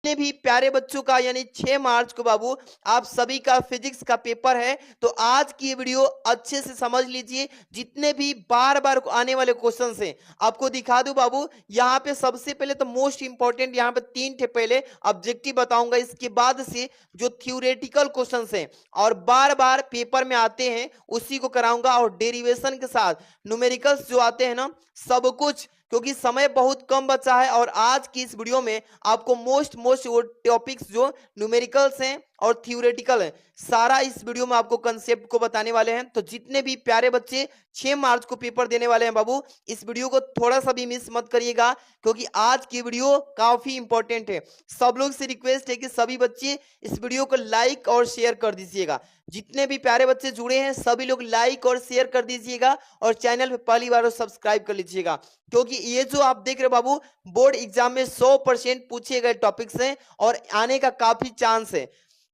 जितने भी प्यारे बच्चों का यानी 6 मार्च को बाबू आप सभी का फिजिक्स का पेपर है, तो आज की ये वीडियो अच्छे से समझ लीजिए। जितने भी बार बार आने वाले क्वेश्चन हैं आपको दिखा दूं बाबू। यहाँ पे सबसे पहले तो मोस्ट इंपॉर्टेंट यहाँ पे 3 थे पहले ऑब्जेक्टिव बताऊंगा, इसके बाद से जो थ्योरेटिकल क्वेश्चन हैं और बार बार पेपर में आते हैं उसी को कराऊंगा, और डेरिवेशन के साथ न्यूमेरिकल्स जो आते हैं ना सब कुछ, क्योंकि समय बहुत कम बचा है। और आज की इस वीडियो में आपको मोस्ट वो टॉपिक्स जो न्यूमेरिकल्स हैं और थ्योरेटिकल हैं सारा इस वीडियो में आपको कंसेप्ट को बताने वाले हैं। तो जितने भी प्यारे बच्चे 6 मार्च को पेपर देने वाले हैं बाबू, इस वीडियो को थोड़ा सा भी मिस मत करिएगा, क्योंकि आज की वीडियो काफी इंपॉर्टेंट है। सब लोग से रिक्वेस्ट है कि सभी बच्चे इस वीडियो को लाइक और शेयर कर दीजिएगा। जितने भी प्यारे बच्चे जुड़े हैं सभी लोग लाइक और शेयर कर दीजिएगा, और चैनल पे पहली बार सब्सक्राइब कर लीजिएगा, क्योंकि ये जो आप देख रहे हो बाबू बोर्ड एग्जाम में 100% पूछे गए टॉपिक्स हैं और आने का काफी चांस है।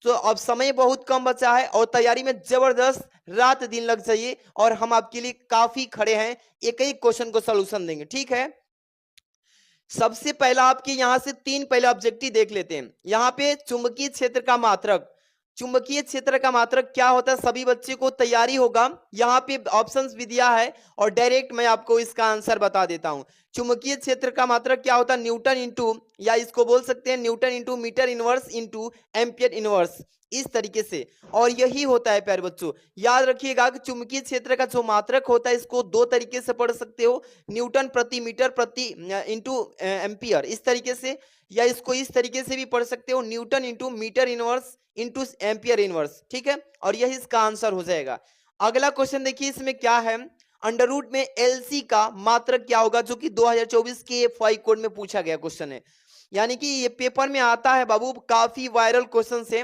तो अब समय बहुत कम बचा है और तैयारी में जबरदस्त रात दिन लग जाइए, और हम आपके लिए काफी खड़े हैं, एक एक क्वेश्चन को सोल्यूशन देंगे, ठीक है। सबसे पहला आपके यहां से 3 पहले ऑब्जेक्टिव देख लेते हैं। यहाँ पे चुंबकीय क्षेत्र का मात्रक, चुंबकीय क्षेत्र का मात्रक क्या होता है सभी बच्चे को तैयारी होगा। यहाँ पे ऑप्शंस भी दिया है और डायरेक्ट मैं आपको इसका आंसर बता देता हूं। चुंबकीय क्षेत्र का मात्रक क्या होता है, न्यूटन इंटू, या इसको बोल सकते हैं newton into metre inverse into ampere inverse, इस तरीके से। और यही होता है प्यारे बच्चों, याद रखिएगा कि चुंबकीय क्षेत्र का जो मात्रक होता है इसको 2 तरीके से पढ़ सकते हो, न्यूटन प्रति मीटर प्रति इंटू एम्पियर, इस तरीके से, या इसको इस तरीके से भी पढ़ सकते हो, newton into metre inverse into ampere inverse, ठीक है। और यही इसका आंसर हो जाएगा। अगला क्वेश्चन देखिए इसमें क्या है, अंडर रूट में एलसी का मात्रक क्या होगा, जो कि 2024 के एफआई कोड में पूछा गया क्वेश्चन है, यानी कि ये पेपर में आता है बाबू, काफी वायरल क्वेश्चन है।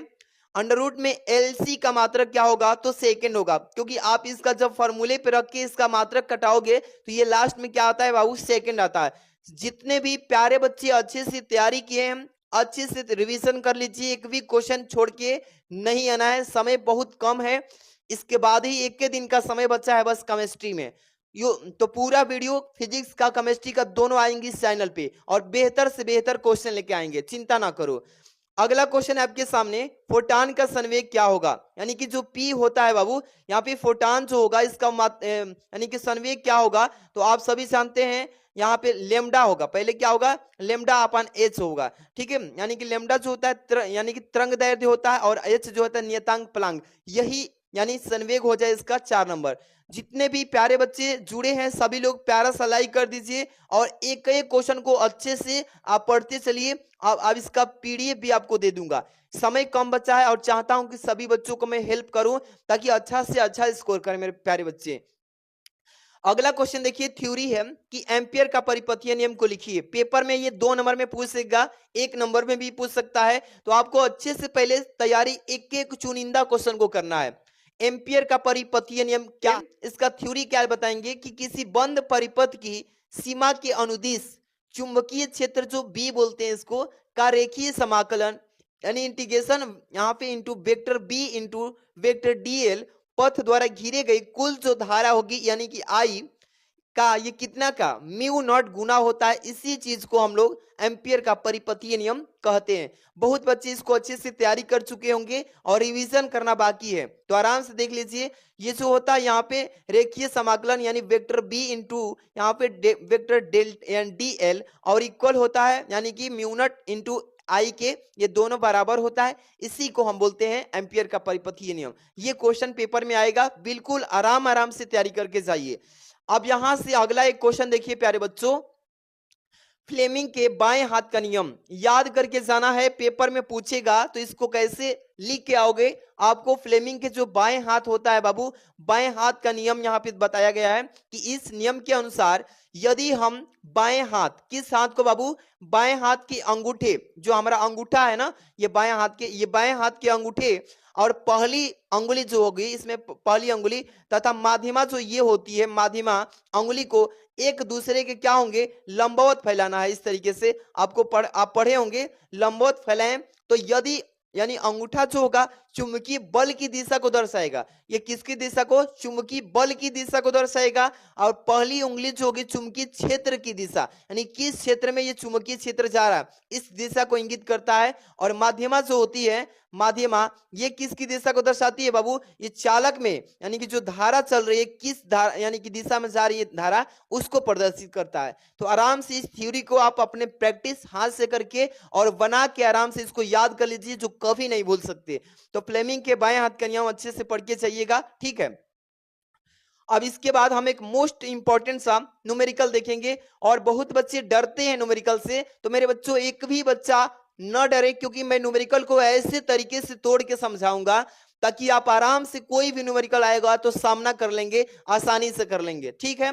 अंडर रूट में एलसी का मात्रक क्या होगा, तो सेकंड होगा, क्योंकि आप इसका जब फॉर्मूले पे रख के इसका मात्रक कटाओगे तो ये लास्ट में क्या आता है बाबू, सेकंड आता है। जितने भी प्यारे बच्चे अच्छे से तैयारी किए हैं अच्छे से रिवीजन कर लीजिए, एक भी क्वेश्चन छोड़ के नहीं आना है, समय बहुत कम है। इसके बाद ही एक के दिन का समय बचा है बस केमिस्ट्री में। यो तो पूरा वीडियो फिजिक्स का केमिस्ट्री का दोनों आएंगे इस चैनल पे, और बेहतर से बेहतर क्वेश्चन लेके आएंगे, चिंता ना करो। अगला क्वेश्चन है आपके सामने, फोटान का संवेग क्या होगा, यानी कि जो पी होता है बाबू, यहाँ पे फोटान जो होगा इसका यानी कि संवेग क्या होगा, तो आप सभी जानते हैं यहाँ पे लेमडा होगा, पहले क्या होगा, लेमडा अपन एच होगा, ठीक है। यानी कि लेमडा जो होता है यानी कि तरंग दैर्ध्य होता है, और एच जो होता है नियतांक प्लांग, यही यानी संवेग हो जाए इसका 4 नंबर। जितने भी प्यारे बच्चे जुड़े हैं सभी लोग प्यारा सा लाइक कर दीजिए, और एक एक क्वेश्चन को अच्छे से आप पढ़ते चलिए। अब इसका पीडीएफ भी आपको दे दूंगा। समय कम बचा है और चाहता हूं कि सभी बच्चों को मैं हेल्प करूं ताकि अच्छा से अच्छा स्कोर करें मेरे प्यारे बच्चे। अगला क्वेश्चन देखिए, थ्योरी है कि एम्पियर का परिपथीय नियम को लिखिए। पेपर में ये 2 नंबर में पूछ सकेगा, 1 नंबर में भी पूछ सकता है, तो आपको अच्छे से पहले तैयारी एक एक चुनिंदा क्वेश्चन को करना है। एम्पियर का परिपथीय नियम क्या, इसका थ्योरी क्या बताएंगे कि किसी बंद परिपथ की सीमा के अनुदिश चुंबकीय क्षेत्र जो बी बोलते हैं इसको, का रेखीय समाकलन यानी इंटीग्रेशन यहाँ पे into vector B into vector DL पथ द्वारा घिरे गई कुल जो धारा होगी यानी कि आई का, ये कितना का म्यू नॉट गुना होता है, इसी चीज को हम लोग एम्पियर का परिपथीय नियम कहते हैं। बहुत बच्चे इसको अच्छे से तैयारी कर चुके होंगे और रिवीजन करना बाकी है, तो आराम से देख लीजिए। ये जो होता है यहाँ पे रेखीय समाकलन यानी वेक्टर बी इंटू यहाँ पे वेक्टर डेल डी एल, और इक्वल होता है यानी कि म्यू नॉट इंटू आई के, ये दोनों बराबर होता है, इसी को हम बोलते हैं एम्पियर का परिपथीय नियम। ये क्वेश्चन पेपर में आएगा, बिल्कुल आराम आराम से तैयारी करके जाइए। अब यहां से अगला एक क्वेश्चन देखिए प्यारे बच्चों, फ्लेमिंग के बाएं हाथ का नियम याद करके जाना है, पेपर में पूछेगा तो इसको कैसे लिख के आओगे। आपको फ्लेमिंग के जो बाएं हाथ होता है बाबू, बाएं हाथ का नियम यहाँ पे बताया गया है कि इस नियम के अनुसार यदि हम बाएं हाथ, किस हाथ को बाबू, बाएं हाथ के अंगूठे, जो हमारा अंगूठा है ना, ये बाएं हाथ के, ये बाएं हाथ के अंगूठे और पहली अंगुली जो होगी इसमें पहली अंगुली तथा माध्यमा जो ये होती है माध्यमा अंगुली को एक दूसरे के क्या होंगे, लंबवत फैलाना है। इस तरीके से आपको आप पढ़े होंगे, लंबवत फैलाएं। तो यदि यानी अंगूठा जो होगा चुंबकीय बल की दिशा को दर्शाएगा। ये किसकी दिशा को? चुंबकीय बल की दिशा को दर्शाएगा। और पहली उंगली जो होगी चुंबकीय क्षेत्र की दिशा, यानी किस क्षेत्र में ये चुंबकीय क्षेत्र जा रहा है, इस दिशा को इंगित करता है। और माध्यमा जो होती है, माध्यमा, ये किसकी दिशा को दर्शाती है बाबू? ये चालक में, यानी कि जो धारा चल रही है किस धारा यानी कि दिशा में जा रही है धारा, उसको प्रदर्शित करता है। तो आराम से इस थ्योरी को आप अपने प्रैक्टिस हाथ से करके और बना के आराम से इसको याद कर लीजिए, जो कभी नहीं भूल सकते। तो फ्लेमिंग के बाएं हाथ का नियम अच्छे से पढ़ के चाहिएगा, ठीक है। अब इसके बाद हम एक मोस्ट इंपॉर्टेंट सा न्यूमेरिकल देखेंगे। और बहुत बच्चे डरते हैं न्यूमेरिकल से, तो मेरे बच्चों एक भी बच्चा न डरे, क्योंकि मैं न्यूमेरिकल को ऐसे तरीके से तोड़ के समझाऊंगा ताकि आप आराम से कोई भी न्यूमेरिकल आएगा तो सामना कर लेंगे, आसानी से कर लेंगे, ठीक है।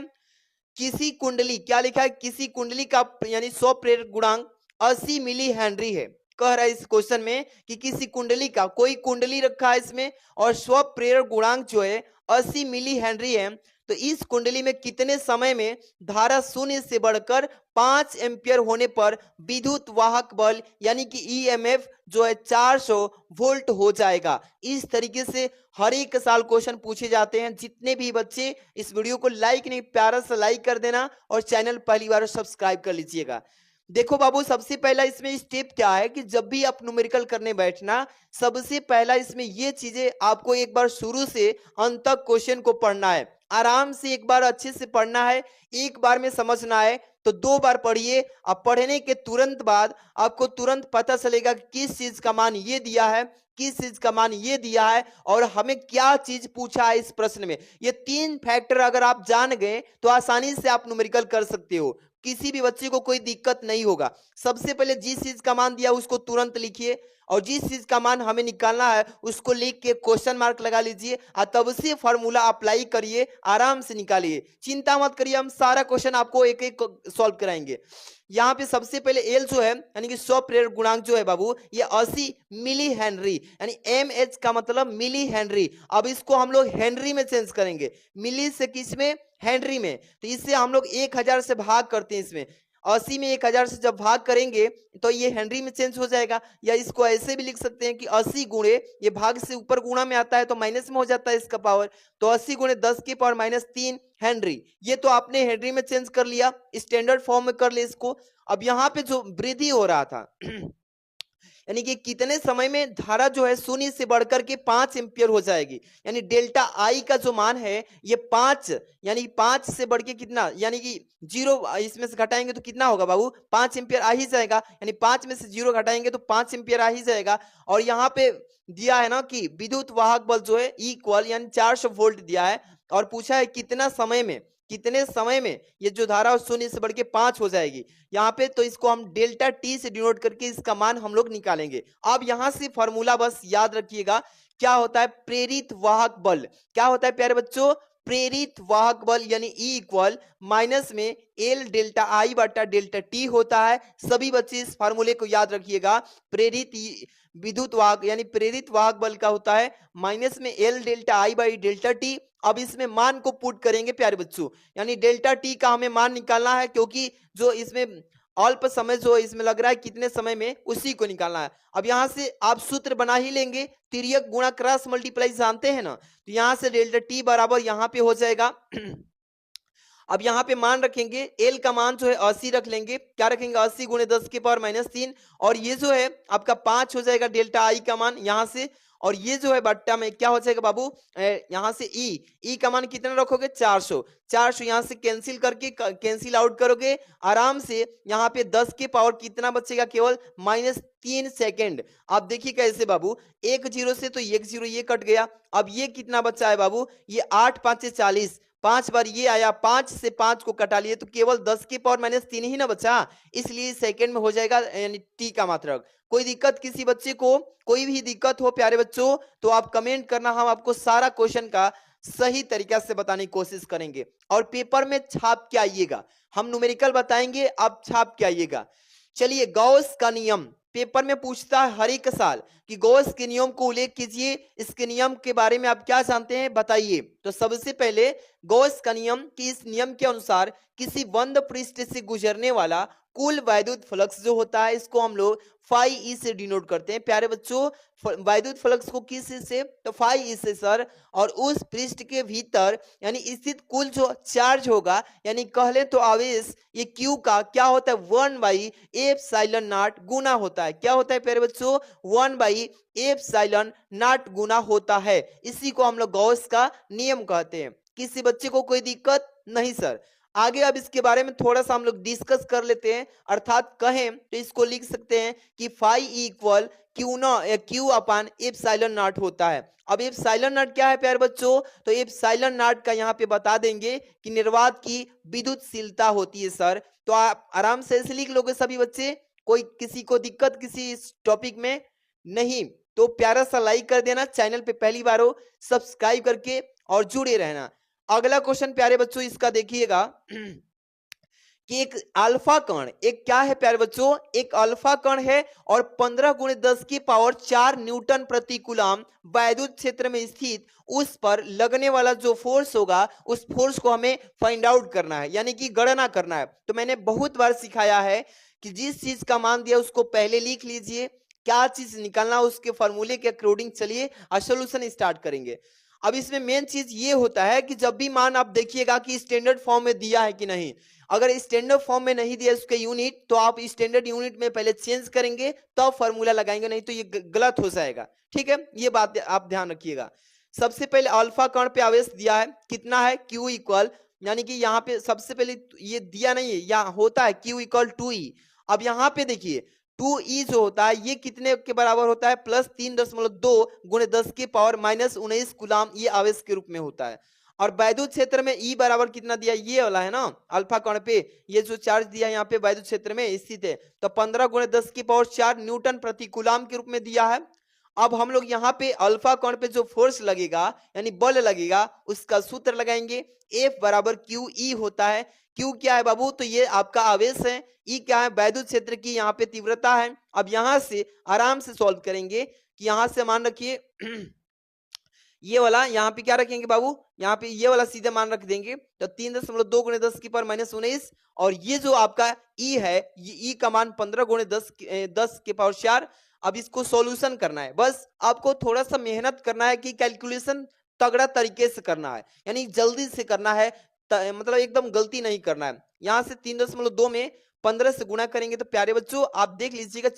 किसी कुंडली, क्या लिखा है? किसी कुंडली का यानी 100 प्रेरक गुणांक 80 मिली हेनरी है। कह रहा है इस क्वेश्चन में कि किसी कुंडली का, कोई कुंडली रखा है इसमें और 100 प्रेरक गुणांक जो है 80 मिली हेनरी है। तो इस कुंडली में कितने समय में धारा शून्य से बढ़कर 5 एम्पियर होने पर विद्युत वाहक बल यानी कि ईएमएफ जो है 400 वोल्ट हो जाएगा। इस तरीके से हर एक साल क्वेश्चन पूछे जाते हैं। जितने भी बच्चे इस वीडियो को लाइक नहीं, प्यारा सा लाइक कर देना और चैनल पहली बार सब्सक्राइब कर लीजिएगा। देखो बाबू, सबसे पहला इसमें स्टेप क्या है कि जब भी आप न्यूमेरिकल करने बैठना, सबसे पहला इसमें ये चीजें आपको एक बार शुरू से अंत तक क्वेश्चन को पढ़ना है। आराम से एक बार अच्छे से पढ़ना है, एक बार में समझना है तो 2 बार पढ़िए। अब पढ़ने के तुरंत बाद आपको तुरंत पता चलेगा कि किस चीज का मान ये दिया है, किस चीज का मान ये दिया है और हमें क्या चीज पूछा है इस प्रश्न में। ये 3 फैक्टर अगर आप जान गए तो आसानी से आप न्यूमेरिकल कर सकते हो, किसी भी बच्चे को कोई दिक्कत नहीं होगा। सबसे पहले जिस चीज का मान दिया उसको तुरंत लिखिए और जिस चीज का मान हमें निकालना है उसको लिख के क्वेश्चन मार्क लगा लीजिए और तब से फॉर्मूला अप्लाई करिए, आराम से निकालिए। चिंता मत करिए, हम सारा क्वेश्चन आपको एक एक सॉल्व कराएंगे। यहाँ पे सबसे पहले एल जो है यानी कि 100 प्रेरक गुणांक जो है बाबू, ये 80 मिली हेनरी, यानी एम एच का मतलब मिली हेनरी। अब इसको हम लोग हेनरी में चेंज करेंगे, मिली से किस में? हेनरी में। तो इससे हम लोग 1000 से भाग करते हैं। इसमें 80 में 1000 से जब भाग करेंगे तो ये हेनरी में चेंज हो जाएगा। या इसको ऐसे भी लिख सकते हैं कि 80 गुणे, ये भाग से ऊपर गुणा में आता है तो माइनस में हो जाता है इसका पावर, तो 80 गुणे 10 की पावर -3 हेनरी। ये तो आपने हेनरी में चेंज कर लिया, स्टैंडर्ड फॉर्म में कर ले इसको। अब यहाँ पे जो वृद्धि हो रहा था यानी कि कितने समय में धारा जो है शून्य से बढ़कर के 5 एम्पियर हो जाएगी, यानी डेल्टा आई का जो मान है ये 5, यानी 5 से बढ़ के कितना, यानी कि 0 इसमें से घटाएंगे तो कितना होगा बाबू? 5 एम्पियर आ ही जाएगा, यानी 5 में से 0 घटाएंगे तो 5 एम्पियर आ ही जाएगा। और यहाँ पे दिया है ना कि विद्युत वाहक बल जो है इक्वल यानी 400 वोल्ट दिया है और पूछा है कितना समय में, कितने समय में ये जो धारा शून्य से बढ़ के 5 हो जाएगी यहाँ पे। तो इसको हम डेल्टा टी से डिनोट करके इसका मान हम लोग निकालेंगे। अब यहाँ से फॉर्मूला बस याद रखिएगा, क्या होता है? प्रेरित वाहक बल। क्या होता है प्यारे बच्चों? प्रेरित वाहक बल यानी ई इक्वल माइनस में एल डेल्टा आई बटा डेल्टा टी होता है। सभी बच्चे इस फार्मूले को याद रखिएगा। प्रेरित विद्युत वाहक यानी प्रेरित वाहक बल का होता है माइनस में L delta I by delta T. अब इसमें मान को पुट करेंगे प्यारे बच्चों, यानी डेल्टा टी का हमें मान निकालना है, क्योंकि जो इसमें अल्प समय जो इसमें लग रहा है कितने समय में, उसी को निकालना है। अब यहां से आप सूत्र बना ही लेंगे, तिर्यक गुणा क्रॉस मल्टीप्लाई जानते हैं ना, तो यहां से डेल्टा टी बराबर यहां पे हो जाएगा अब यहाँ पे मान रखेंगे, एल का मान जो है 80 रख लेंगे। क्या रखेंगे? 80 गुणे 10 की पावर -3 और ये जो है आपका 5 हो जाएगा डेल्टा आई का मान यहाँ से। और ये जो है बट्टा में क्या हो जाएगा बाबू? यहाँ से ई का मान कितना रखोगे? 400। 400 यहाँ से कैंसिल करके कैंसिल आउट करोगे आराम से। यहाँ पे 10 के पावर कितना बचेगा? केवल -3 सेकेंड। आप देखिए कैसे बाबू, 1 0 से तो 1 0 ये कट गया। अब ये कितना बचा है बाबू? ये 8 5 40, 5 बार ये आया, 5 से 5 को कटा लिए तो केवल 10 की पावर -3 ही ना बचा, इसलिए सेकंड में हो जाएगा यानी टी का मात्रक। कोई दिक्कत किसी बच्चे को, कोई भी दिक्कत हो प्यारे बच्चों तो आप कमेंट करना, हम आपको सारा क्वेश्चन का सही तरीका से बताने की कोशिश करेंगे। और पेपर में छाप के आइएगा, हम न्यूमेरिकल बताएंगे, आप छाप के आइएगा। चलिए, गॉस का नियम पेपर में पूछता है हर एक साल कि गॉस के नियम को उल्लेख कीजिए। इसके नियम के बारे में आप क्या जानते हैं बताइए। तो सबसे पहले गॉस का नियम कि इस नियम के अनुसार किसी बंद पृष्ठ से गुजरने वाला कुल वैद्युत फ्लक्स जो होता है इसको हम लोग फाई ई से डिनोट करते हैं। प्यारे बच्चों, वैद्युत फ्लक्स को किस से? तो फाई ई से सर। और उस पृष्ठ के भीतर यानी स्थित कुल जो चार्ज होगा, यानी कह ले तो आवेश, ये क्यू का क्या होता है? 1/एप्सिलॉन नॉट गुना होता है। क्या होता है प्यारे बच्चों? 1/एप्सिलॉन नॉट गुना होता है। इसी को हम लोग गॉस का नियम कहते हैं। किसी बच्चे को कोई दिक्कत नहीं सर? आगे अब इसके बारे में थोड़ा सा हम लोग डिस्कस कर लेते हैं। अर्थात कहें तो इसको लिख सकते हैं कि phi equal Q upon epsilon naught होता है। अब एप्सिलॉन नॉट क्या है प्यारे बच्चों? तो एप्सिलॉन नॉट का यहाँ पे बता देंगे कि निर्वात की विद्युतशीलता होती है सर। तो आप आराम से ऐसे लिख लोगे सभी बच्चे, कोई किसी को दिक्कत किसी इस टॉपिक में नहीं? तो प्यारा सा लाइक कर देना, चैनल पे पहली बार हो सब्सक्राइब करके और जुड़े रहना। अगला क्वेश्चन प्यारे बच्चों इसका देखिएगा कि एक अल्फा कण, एक क्या है प्यारे बच्चों? एक अल्फा कण है और 15 × 10⁴ न्यूटन प्रति कूलम वैद्युत क्षेत्र में स्थित उस पर लगने वाला जो फोर्स होगा उस फोर्स को हमें फाइंड आउट करना है, यानी कि गणना करना है। तो मैंने बहुत बार सिखाया है कि जिस चीज का मान दिया उसको पहले लिख लीजिए, क्या चीज निकालना उसके फॉर्मूले के अकॉर्डिंग चलिए और सोल्यूशन स्टार्ट करेंगे। अब इसमें मेन चीज ये होता है कि जब भी मान आप देखिएगा कि स्टैंडर्ड फॉर्म में दिया है कि नहीं। अगर स्टैंडर्ड फॉर्म में नहीं दिया उसके यूनिट, तो आप स्टैंडर्ड यूनिट में पहले चेंज करेंगे तब फॉर्मूला लगाएंगे, नहीं तो ये गलत हो जाएगा। ठीक है, ये बात आप ध्यान रखिएगा। सबसे पहले अल्फा कण पे आवेश दिया है, कितना है? Q इक्वल, यानी कि यहाँ पे सबसे पहले ये दिया नहीं है, यहाँ होता है Q इक्वल 2E। अब यहाँ पे देखिए 2E जो होता है ये कितने के बराबर होता है? +3.2 × 10⁻⁻19 कूलम ये आवेश के रूप में होता है। और वैद्युत क्षेत्र में E बराबर कितना दिया? ये वाला है ना अल्फा कण पे, ये जो चार्ज दिया यहाँ पे वैद्युत क्षेत्र में स्थित है, तो 15 × 10⁴ न्यूटन प्रति कूलम के रूप में दिया है। अब हम लोग यहाँ पे अल्फा कण पे जो फोर्स लगेगा यानी बल लगेगा उसका सूत्र लगाएंगे। F बराबर QE होता है। Q क्या है बाबू? तो ये आपका आवेश है। E क्या है? वैद्युत क्षेत्र की यहाँ पे तीव्रता है। अब यहाँ से आराम से सॉल्व करेंगे कि यहाँ से मान रखिए ये वाला यहाँ पे क्या रखेंगे बाबू? यहाँ पे ये वाला सीधे मान रख देंगे, तो 3.2 × 10⁻⁻19 और ये जो आपका E है, ये E का मान 15 × 10⁴। अब इसको सॉल्यूशन करना है, बस आपको थोड़ा सा मेहनत करना है कि कैलकुलेशन तगड़ा तरीके से करना है, यानी जल्दी से करना है, मतलब एकदम गलती नहीं करना है। यहाँ से 3.2 में 15 से गुणा करेंगे तो प्यारे बच्चों आप देख लीजिएगा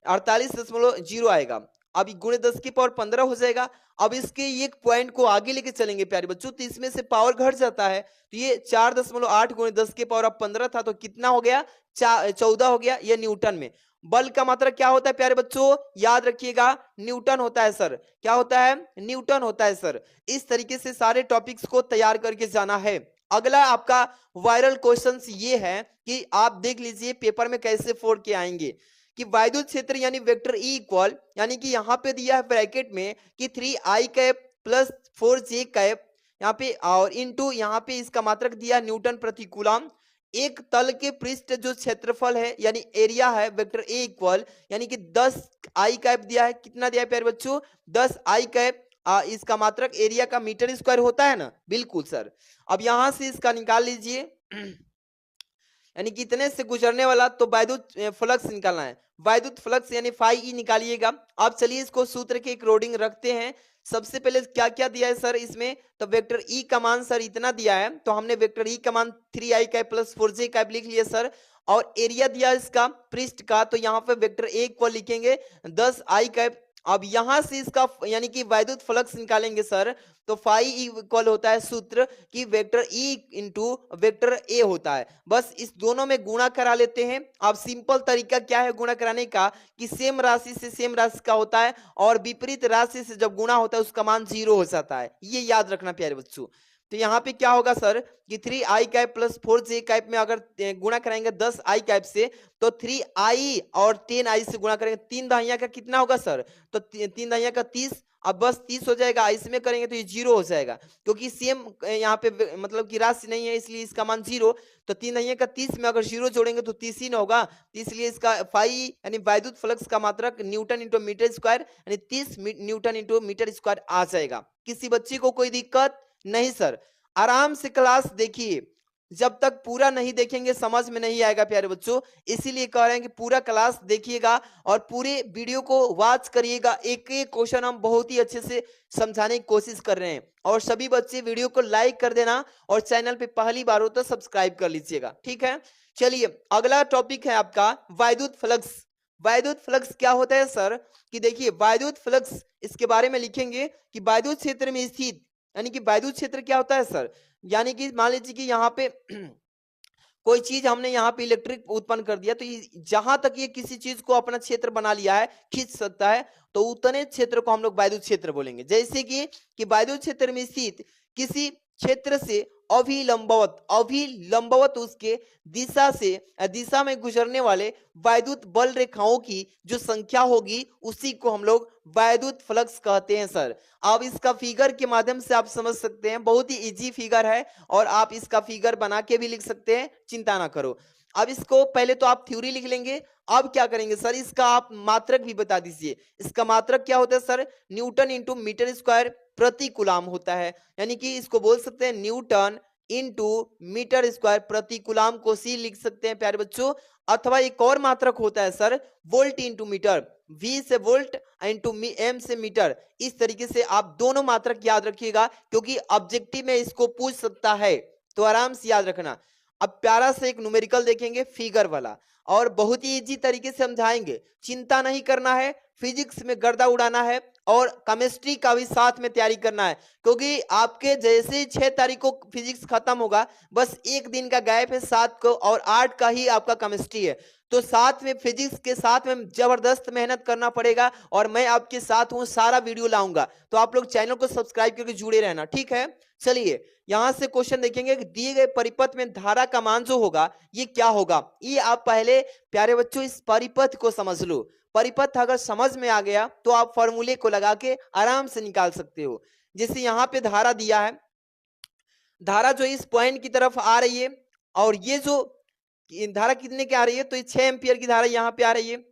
48.0 आएगा। अब गुणे 10⁻15 हो जाएगा। अब इसके एक पॉइंट को आगे लेके चलेंगे प्यारे बच्चों, तो इसमें से पावर घट जाता है, तो ये 4.8 × 10⁻15 था, तो कितना हो गया? 14 हो गया। ये न्यूटन में। बल का मात्रा क्या होता है प्यारे बच्चों? याद रखिएगा न्यूटन होता है सर। क्या होता है? न्यूटन होता है सर। इस तरीके से सारे टॉपिक्स को तैयार करके जाना है। अगला आपका वायरल क्वेश्चन ये है कि आप देख लीजिए पेपर में कैसे फोड़ के आएंगे कि वैद्युत क्षेत्र यानी वेक्टर E इक्वल, यानी कि यहाँ पे दिया है ब्रैकेट में कि 3I cap plus 4J cap यहाँ पे, और इनटू यहाँ पे इसका मात्रक दिया न्यूटन प्रति कूलम। एक तल के पृष्ठ जो क्षेत्रफल है यानी एरिया है वेक्टर A इक्वल, यानी कि 10I कैप दिया है। कितना दिया है प्यारे बच्चों? 10I cap. इसका मात्रक एरिया का मीटर स्क्वायर होता है ना? बिल्कुल सर। अब यहां से इसका निकाल लीजिए यानी कितने से गुजरने वाला, तो वैद्युत फ्लक्स निकालना है। वैद्युत फ्लक्स यानी फाई ई निकालिएगा। अब चलिए इसको सूत्र के अकॉर्डिंग रखते हैं। सबसे पहले क्या क्या दिया है सर इसमें? तो वेक्टर ई का मान सर इतना दिया है, तो हमने वेक्टर ई का मान 3I cap plus 4J cap लिख लिया सर। और एरिया दिया इसका पृष्ठ का, तो यहाँ पे वेक्टर ए को लिखेंगे 10I कैप। अब यहां से इसका यानी कि वैद्युत फ्लक्स निकालेंगे सर, तो फाई इक्वल होता है सूत्र कि vector E into vector A होता है। बस इस दोनों में गुणा करा लेते हैं। अब सिंपल तरीका क्या है गुणा कराने का कि सेम राशि से सेम राशि का होता है और विपरीत राशि से जब गुणा होता है उसका मान 0 हो जाता है। ये याद रखना प्यारे बच्चों। तो यहाँ पे क्या होगा सर कि 3I cap plus 4J cap में अगर गुणा कराएंगे 10I कैप से, तो 3I और 10I से गुणा करेंगे, 3 दहिया का कितना होगा सर? तो 3 दहिया का 30। अब बस 30 हो जाएगा, इसमें करेंगे तो ये 0 हो जाएगा, क्योंकि सेम यहाँ पे मतलब कि राशि नहीं है इसलिए इसका मान 0। तो 3 दहिया का 30 में अगर 0 जोड़ेंगे तो 30 ही ना होगा, तो इसलिए इसका फाई यानी वैद्युत फ्लक्स का मात्रक न्यूटन इंटू मीटर स्क्वायर यानी 30 न्यूटन इंटू मीटर स्क्वायर आ जाएगा। किसी बच्चे को कोई दिक्कत नहीं सर, आराम से क्लास देखिए, जब तक पूरा नहीं देखेंगे समझ में नहीं आएगा प्यारे बच्चों। इसीलिए कह रहे हैं कि पूरा क्लास देखिएगा और पूरे वीडियो को वॉच करिएगा। एक एक क्वेश्चन हम बहुत ही अच्छे से समझाने की कोशिश कर रहे हैं। और सभी बच्चे वीडियो को लाइक कर देना और चैनल पे पहली बार हो तो सब्सक्राइब कर लीजिएगा, ठीक है। चलिए अगला टॉपिक है आपका वैद्युत फ्लक्स। वैद्युत फ्लक्स क्या होता है सर? कि देखिए वैद्युत फ्लक्स, इसके बारे में लिखेंगे कि वैद्युत क्षेत्र में स्थित, यानी कि वैद्युत क्षेत्र क्या होता है सर? यानी कि मान लीजिए कि यहाँ पे कोई चीज हमने यहाँ पे इलेक्ट्रिक उत्पन्न कर दिया, तो जहां तक ये किसी चीज को अपना क्षेत्र बना लिया है, खींच सकता है, तो उतने क्षेत्र को हम लोग वैद्युत क्षेत्र बोलेंगे। जैसे कि वैद्युत क्षेत्र में स्थित किसी क्षेत्र से अभिलंबवत उसके दिशा में गुजरने वाले वैद्युत बल रेखाओं की जो संख्या होगी उसी को हम लोग वैद्युत फ्लक्स कहते हैं सर। अब इसका फिगर के माध्यम से आप समझ सकते हैं, बहुत ही इजी फिगर है और आप इसका फिगर बना के भी लिख सकते हैं, चिंता ना करो। अब इसको पहले तो आप थ्योरी लिख लेंगे। अब क्या करेंगे सर, इसका आप मात्रक भी बता दीजिए। इसका मात्रक क्या होता है sir? Newton into metre square प्रति कूलाम होता है। यानी कि इसको बोल सकते हैं न्यूटन इंटू मीटर स्क्वायर प्रति कूलाम को सी लिख सकते हैं प्यारे बच्चों। अथवा एक और मात्रक होता है sir, volt into metre, V से वोल्ट इंटू एम से मीटर। इस तरीके से आप दोनों मात्रक याद रखिएगा, क्योंकि ऑब्जेक्टिव में इसको पूछ सकता है, तो आराम से याद रखना। अब प्यारा से एक न्यूमेरिकल देखेंगे फिगर वाला, और बहुत ही इजी तरीके से समझाएंगे, चिंता नहीं करना है। फिजिक्स में गर्दा उड़ाना है और केमिस्ट्री का भी साथ में तैयारी करना है, क्योंकि आपके जैसे 6 तारीख को फिजिक्स खत्म होगा, बस एक दिन का गैप है, 7 को, और 8 का ही आपका केमिस्ट्री है। तो साथ में फिजिक्स के साथ में जबरदस्त मेहनत करना पड़ेगा, और मैं आपके साथ हूं, सारा वीडियो लाऊंगा। तो आप लोग चैनल को सब्सक्राइब करके जुड़े रहना, ठीक है। चलिए यहां से क्वेश्चन देखेंगे कि दिए गए परिपथ में धारा का मान जो होगा ये क्या होगा। ये आप पहले प्यारे बच्चों इस परिपथ को समझ लो। परिपथ अगर समझ में आ गया तो आप फॉर्मूले को लगा के आराम से निकाल सकते हो। जैसे यहाँ पे धारा दिया है, धारा जो इस पॉइंट की तरफ आ रही है, और ये जो धारा कितने की आ रही है, तो ये 6 एम्पियर की धारा यहाँ पे आ रही है।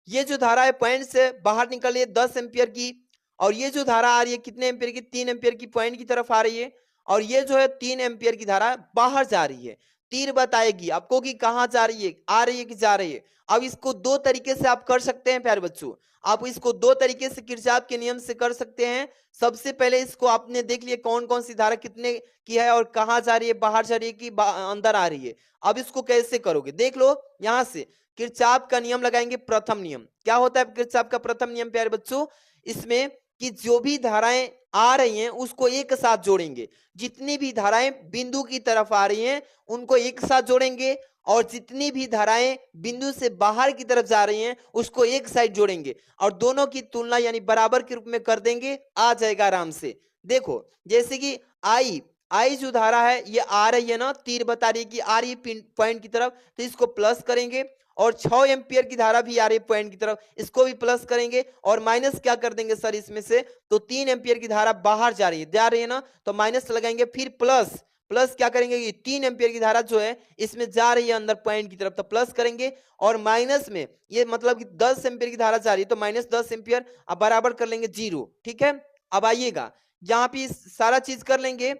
ये जो धारा है पॉइंट से बाहर निकल रही है 10 एम्पियर की, और ये जो धारा आ रही है कितने एम्पियर की, 3 एम्पियर की, पॉइंट की तरफ आ रही है। और ये जो है 3 एम्पियर की धारा बाहर जा रही है। तीर बताएगी आपको कि कहाँ जा रही है, आ रही है कि जा रही है। अब इसको दो तरीके से आप कर सकते हैं प्यारे बच्चों, आप इसको दो तरीके से किरचॉफ के नियम से कर सकते हैं। सबसे पहले इसको आपने देख लिया कौन कौन सी धारा कितने की है और कहाँ जा रही है, बाहर जा रही है कि अंदर आ रही है। अब इसको कैसे करोगे देख लो। यहां से किरचॉफ का नियम लगाएंगे। प्रथम नियम क्या होता है किरचॉफ का प्रथम नियम प्यारे बच्चों? इसमें कि जो भी धाराएं आ रही हैं उसको एक साथ जोड़ेंगे। जितनी भी धाराएं बिंदु की तरफ आ रही हैं उनको एक साथ जोड़ेंगे, और जितनी भी धाराएं बिंदु से बाहर की तरफ जा रही हैं उसको एक साइड जोड़ेंगे, और दोनों की तुलना यानी बराबर के रूप में कर देंगे, आ जाएगा आराम से। देखो जैसे कि आई जो धारा है ये आ रही है ना, तीर बता रही है कि आ रही है पॉइंट की तरफ, तो इसको प्लस करेंगे। और 6 एम्पियर की धारा भी आ रही है पॉइंट की तरफ, इसको भी प्लस करेंगे। और माइनस क्या कर देंगे सर इसमें से, तो 3 एम्पियर की धारा बाहर जा रही है ना, तो माइनस लगाएंगे। फिर प्लस क्या करेंगे कि 3 एम्पियर की धारा जो है इसमें जा रही है अंदर पॉइंट की तरफ, तो प्लस करेंगे। और माइनस में ये मतलब कि 10 एम्पियर की धारा जा रही है, तो माइनस 10 एम्पियर, अब बराबर कर लेंगे 0, ठीक है। अब आइएगा यहाँ पे सारा चीज कर लेंगे।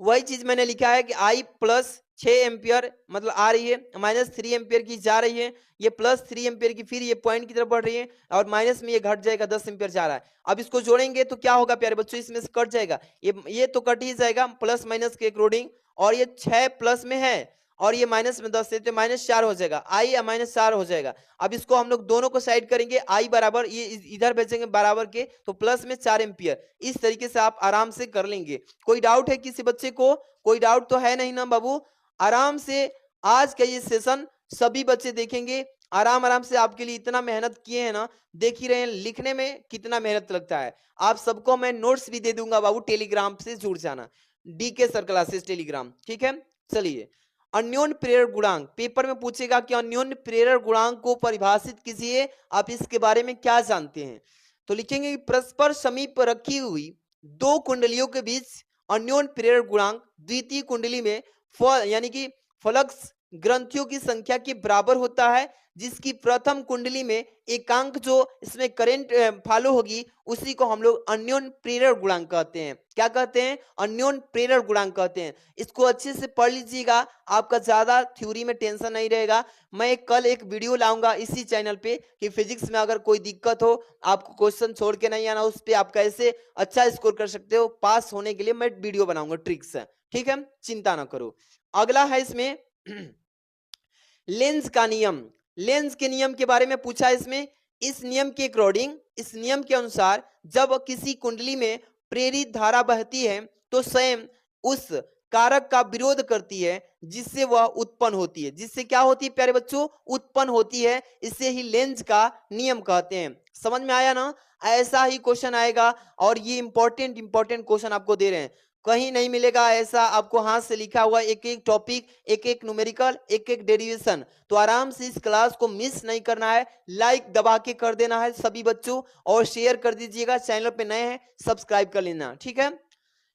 वही चीज मैंने लिखा है कि आई प्लस 6 एम्पियर मतलब आ रही है, माइनस 3 एम्पियर की जा रही है, ये प्लस 3 एम्पियर की, फिर ये पॉइंट की तरफ बढ़ रही है, और माइनस में ये घट जाएगा, 10 एम्पियर जा रहा है। अब इसको जोड़ेंगे तो क्या होगा प्यारे बच्चों, इसमें से कट जाएगा, ये तो कट ही जाएगा प्लस माइनस के अकॉर्डिंग। और ये 6 प्लस में है और ये माइनस में 10 है, तो माइनस 4 हो जाएगा, आई या माइनस 4 हो जाएगा। अब इसको हम लोग दोनों को साइड करेंगे, आई बराबर ये इधर भेजेंगे बराबर के, तो प्लस में 4 एम्पियर। इस तरीके से आप आराम से कर लेंगे। कोई डाउट है किसी बच्चे को? कोई डाउट तो है नहीं ना बाबू? आराम से आज का ये सेशन सभी बच्चे देखेंगे, आराम से आपके लिए इतना मेहनत किए हैं ना, देख ही रहे हैं लिखने में कितना मेहनत लगता है। आप सबको मैं नोट्स भी दे दूंगा बाबू, टेलीग्राम से जुड़ जाना, डीके सर क्लासेस टेलीग्राम, ठीक है। चलिए अन्योन्य प्रेरक गुणांक, पेपर में पूछेगा कि अन्योन्य प्रेरक गुणांक को परिभाषित कीजिए, आप इसके बारे में क्या जानते हैं? तो लिखेंगे कि परस्पर समीप रखी हुई दो कुंडलियों के बीच अन्योन्य प्रेरक गुणांक द्वितीय कुंडली में यानी कि फ्लक्स ग्रंथियों की संख्या के बराबर होता है, जिसकी प्रथम कुंडली में एकांक जो इसमें करंट फॉलो होगी उसी को हम लोग अन्योन प्रेरण गुणांक कहते हैं। क्या कहते हैं? अन्योन प्रेरण गुणांक कहते हैं। इसको अच्छे से पढ़ लीजिएगा, आपका ज्यादा थ्योरी में टेंशन नहीं रहेगा। मैं कल एक वीडियो लाऊंगा इसी चैनल पे कि फिजिक्स में अगर कोई दिक्कत हो, आपको क्वेश्चन छोड़ के नहीं आना, उस पर आप कैसे अच्छा स्कोर कर सकते हो, पास होने के लिए मैं वीडियो बनाऊंगा ट्रिक्स। ठीक है, चिंता ना करो। अगला है इसमें लेंस का नियम। लेंस के नियम के बारे में पूछा इसमें। इस नियम के अकॉर्डिंग, इस नियम के अनुसार जब किसी कुंडली में प्रेरित धारा बहती है तो स्वयं उस कारक का विरोध करती है जिससे वह उत्पन्न होती है। जिससे क्या होती है प्यारे बच्चों? उत्पन्न होती है। इसे ही लेंस का नियम कहते हैं। समझ में आया ना? ऐसा ही क्वेश्चन आएगा और ये इंपॉर्टेंट क्वेश्चन आपको दे रहे हैं। कहीं नहीं मिलेगा ऐसा आपको हाथ से लिखा हुआ एक एक टॉपिक, एक एक न्यूमेरिकल, एक एक डेरिवेशन। तो आराम से इस क्लास को मिस नहीं करना है, लाइक दबा के कर देना है सभी बच्चों, और शेयर कर दीजिएगा। चैनल पे नए हैं सब्सक्राइब कर लेना। ठीक है,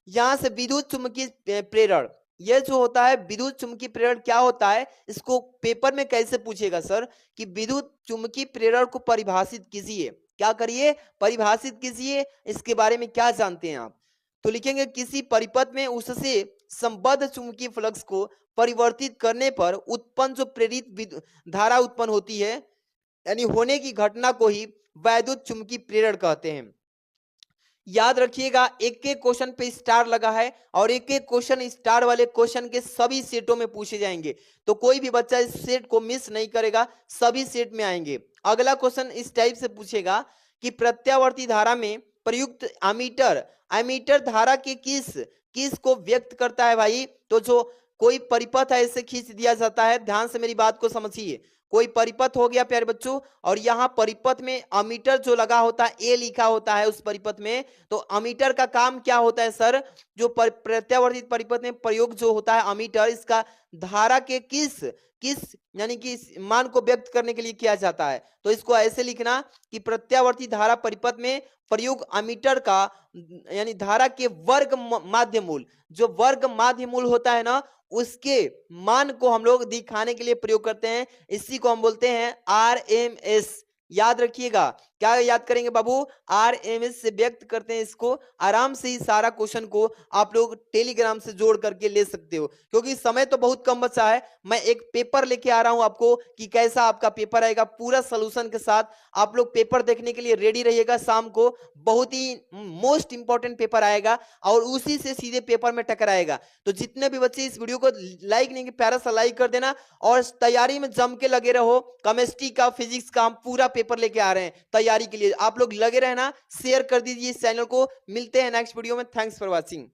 यहाँ से विद्युत चुम्बकीय प्रेरण, यह जो होता है विद्युत चुम्बकीय प्रेरण क्या होता है, इसको पेपर में कैसे पूछेगा सर कि विद्युत चुम्बकीय प्रेरण को परिभाषित कीजिए। क्या करिए? परिभाषित कीजिए। इसके बारे में क्या जानते हैं आप? तो लिखेंगे किसी परिपथ में उससे संबद्ध चुंबकीय फ्लक्स को परिवर्तित करने पर उत्पन्न जो प्रेरित धारा उत्पन्न होती है, यानी होने की घटना को ही वैद्युत चुंबकीय प्रेरण कहते हैं। याद रखिएगा, एक एक क्वेश्चन पे स्टार लगा है और एक एक क्वेश्चन स्टार वाले क्वेश्चन के सभी सेटों में पूछे जाएंगे। तो कोई भी बच्चा इस सेट को मिस नहीं करेगा, सभी सेट में आएंगे। अगला क्वेश्चन इस टाइप से पूछेगा कि प्रत्यावर्ती धारा में प्रयुक्त एमीटर, एमीटर धारा के किस को व्यक्त करता है भाई? तो जो कोई परिपथ है इसे खींच दिया जाता है। ध्यान से मेरी बात को समझिए। कोई परिपथ हो गया प्यारे बच्चों, और यहाँ परिपथ में अमीटर जो लगा होता है, ए लिखा होता है उस परिपथ में। तो अमीटर का काम क्या होता है सर? जो प्रत्यावर्तित परिपथ में प्रयोग जो होता है अमीटर, इसका धारा के किस यानी कि इस मान को व्यक्त करने के लिए किया जाता है। तो इसको ऐसे लिखना कि प्रत्यावर्ती धारा परिपथ में प्रयोग अमीटर का, यानी धारा के वर्ग माध्य मूल, जो वर्ग माध्य मूल होता है ना, उसके मान को हम लोग दिखाने के लिए प्रयोग करते हैं। इसी को हम बोलते हैं RMS। याद रखिएगा, क्या याद करेंगे बाबू? RMS से व्यक्त करते हैं इसको। आराम से ही सारा क्वेश्चन को आप लोग टेलीग्राम से जोड़ करके ले सकते हो, क्योंकि समय तो बहुत कम बचा है। मैं एक पेपर लेके आ रहा हूं आपको कि कैसा आपका पेपर आएगा पूरा सोल्यूशन के साथ। आप लोग पेपर देखने के लिए रेडी रहिएगा। शाम को बहुत ही मोस्ट इंपॉर्टेंट पेपर आएगा और उसी से सीधे पेपर में टकराएगा। तो जितने भी बच्चे इस वीडियो को लाइक नहीं, प्यारा सा लाइक कर देना और तैयारी में जम के लगे रहो। केमिस्ट्री का, फिजिक्स का हम पूरा पेपर लेके आ रहे हैं तैयारी के लिए। आप लोग लगे रहना, शेयर कर दीजिए इस चैनल को। मिलते हैं नेक्स्ट वीडियो में। Thanks for watching.